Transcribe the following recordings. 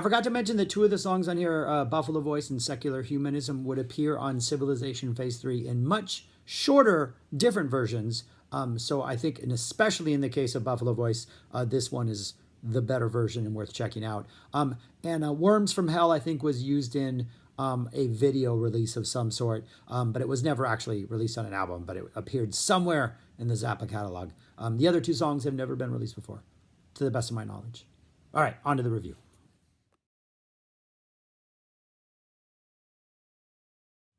I forgot to mention that two of the songs on here, Buffalo Voice and Secular Humanism, would appear on Civilization Phase 3 in much shorter, different versions. So I think, and especially in the case of Buffalo Voice, this one is the better version and worth checking out. And Worms from Hell, I think, was used in a video release of some sort, but it was never actually released on an album, but it appeared somewhere in the Zappa catalog. The other two songs have never been released before, to the best of my knowledge. All right, on to the review.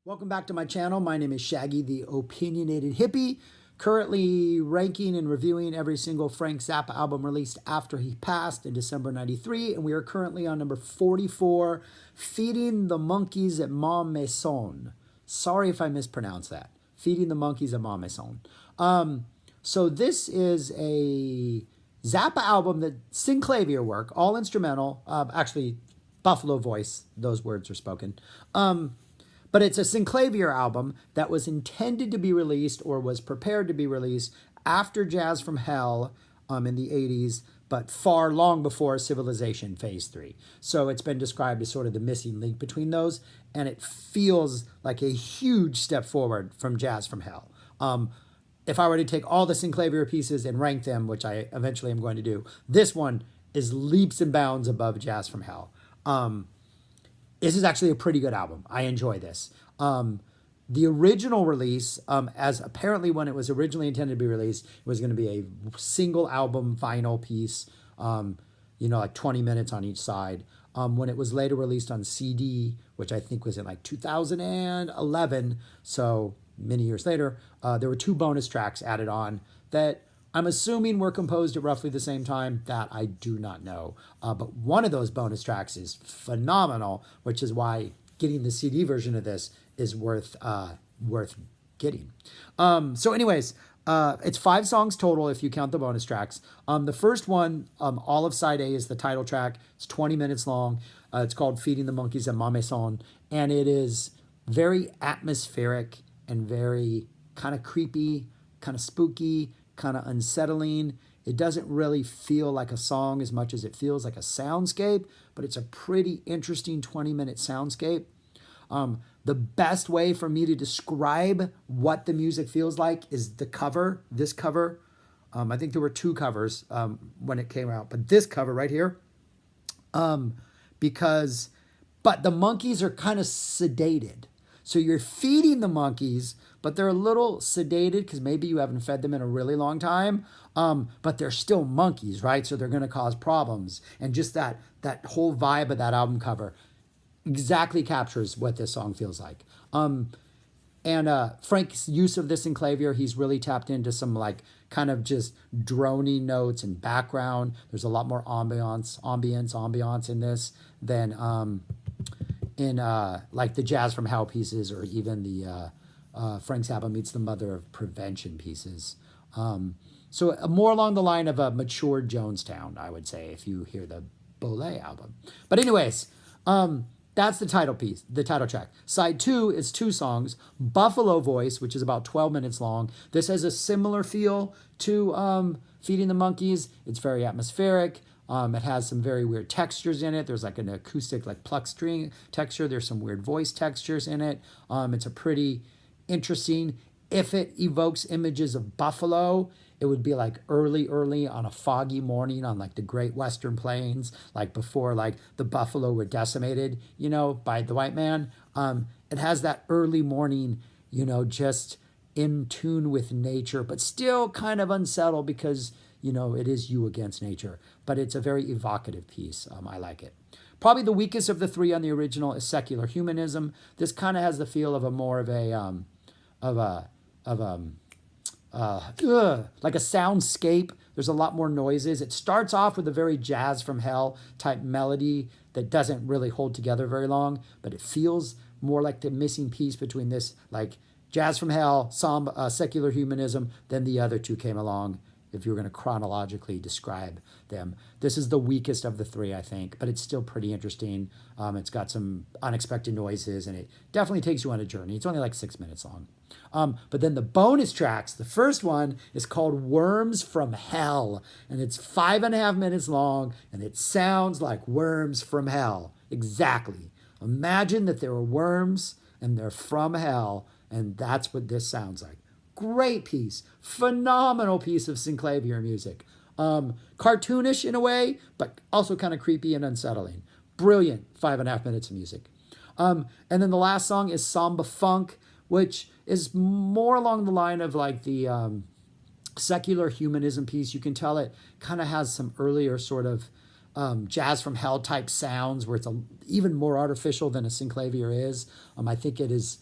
Welcome back to my channel. My name is Shaggy, the opinionated hippie, currently ranking and reviewing every single Frank Zappa album released after he passed in December 93, and we are currently on number 44, Feeding the Monkeys at Ma Maison. Sorry if I mispronounced that. Feeding the Monkeys at Ma Maison. So this is a Zappa album that Synclavier work, all instrumental, actually Buffalo Voice, those words are spoken. But it's a Synclavier album that was intended to be released or was prepared to be released after Jazz from Hell in the 80s, but far long before Civilization Phase 3. So it's been described as sort of the missing link between those, and it feels like a huge step forward from Jazz from Hell. If I were to take all the Synclavier pieces and rank them, which I eventually am going to do, this one is leaps and bounds above Jazz from Hell. This is actually a pretty good album. I enjoy this. The original release, as apparently when it was originally intended to be released, it was going to be a single album vinyl piece, like 20 minutes on each side. When it was later released on CD, which I think was in like 2011, so many years later, there were 2 bonus tracks added on that I'm assuming were composed at roughly the same time. That I do not know. But one of those bonus tracks is phenomenal, which is why getting the CD version of this is worth getting. So anyways, it's 5 songs total if you count the bonus tracks. The first one, all of side A, is the title track. It's 20 minutes long. It's called Feeding the Monkeys at Ma Maison, and it is very atmospheric and very kind of creepy, kind of spooky, kind of unsettling. It doesn't really feel like a song as much as it feels like a soundscape, but it's a pretty interesting 20-minute soundscape. The best way for me to describe what the music feels like is the cover, this cover. I think there were 2 covers when it came out, but this cover right here, but the monkeys are kind of sedated. So you're feeding the monkeys, but they're a little sedated because maybe you haven't fed them in a really long time, but they're still monkeys, right? So they're going to cause problems. And just that whole vibe of that album cover exactly captures what this song feels like. Frank's use of this Synclavier, he's really tapped into some like kind of just droning notes and background. There's a lot more ambiance in this than in like the Jazz from Hell pieces, or even the Frank Zappa Meets the Mother of Prevention pieces. So more along the line of a matured Jonestown, I would say, if you hear the Bolé album. But anyways, that's the title piece, the title track. Side 2 is 2 songs. Buffalo Voice, which is about 12 minutes long. This has a similar feel to Feeding the Monkeys. It's very atmospheric. It has some very weird textures in it. There's like an acoustic, like pluck string texture. There's some weird voice textures in it. It's a pretty interesting. If it evokes images of buffalo, it would be like early on a foggy morning on like the Great Western Plains, like before like the buffalo were decimated, by the white man. It has that early morning, just in tune with nature, but still kind of unsettled because it is you against nature, but it's a very evocative piece. I like it. Probably the weakest of the 3 on the original is Secular Humanism. This kind of has the feel of like a soundscape. There's a lot more noises. It starts off with a very Jazz from Hell type melody that doesn't really hold together very long, but it feels more like the missing piece between this, like Jazz from Hell, Secular Humanism, then the other 2 came along if you're going to chronologically describe them. This is the weakest of the three, I think, but it's still pretty interesting. It's got some unexpected noises, and it definitely takes you on a journey. It's only like 6 minutes long. But then the bonus tracks, the first one is called Worms from Hell, and it's 5.5 minutes long, and it sounds like worms from hell. Exactly. Imagine that there are worms and they're from hell, and that's what this sounds like. Great piece. Phenomenal piece of Synclavier music. Cartoonish in a way, but also kind of creepy and unsettling. Brilliant 5.5 minutes of music. And then the last song is Samba Funk, which is more along the line of like the secular humanism piece. You can tell it kind of has some earlier sort of jazz from hell type sounds where it's even more artificial than a Synclavier is. I think it is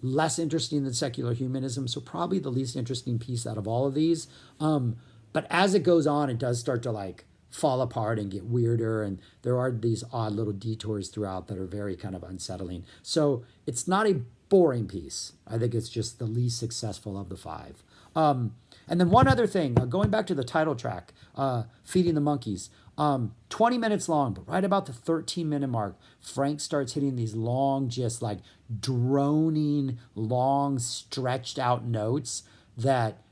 less interesting than secular humanism, so probably the least interesting piece out of all of these. But as it goes on, it does start to like fall apart and get weirder, and there are these odd little detours throughout that are very kind of unsettling. So it's not a boring piece. I think it's just the least successful of the five. And then one other thing, going back to the title track, Feeding the Monkeys, 20 minutes long, but right about the 13-minute mark, Frank starts hitting these long, just like droning, long, stretched out notes that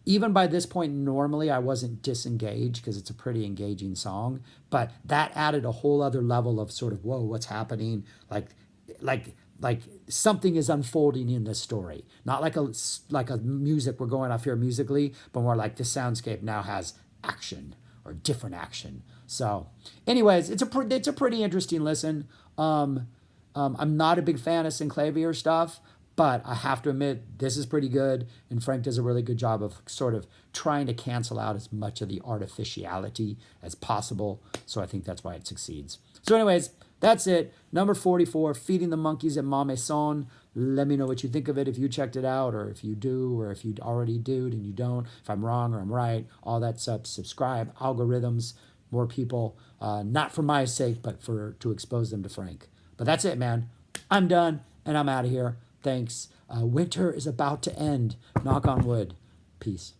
even by this point, normally I wasn't disengaged because it's a pretty engaging song, but that added a whole other level of sort of, whoa, what's happening? Like something is unfolding in this story. Not like a music, we're going off here musically, but more like the soundscape now has action or different action. So anyways, it's a pretty interesting listen. I'm not a big fan of Synclavier stuff, but I have to admit this is pretty good, and Frank does a really good job of sort of trying to cancel out as much of the artificiality as possible. So I think that's why it succeeds. So anyways, that's it. Number 44, Feeding the Monkeys at Ma Maison. Let me know what you think of it, if you checked it out, or if you do, or if you already do and you don't, if I'm wrong or I'm right, all that stuff. Subscribe, algorithms, more people, not for my sake, but to expose them to Frank. But that's it, man. I'm done, and I'm out of here. Thanks. Winter is about to end. Knock on wood. Peace.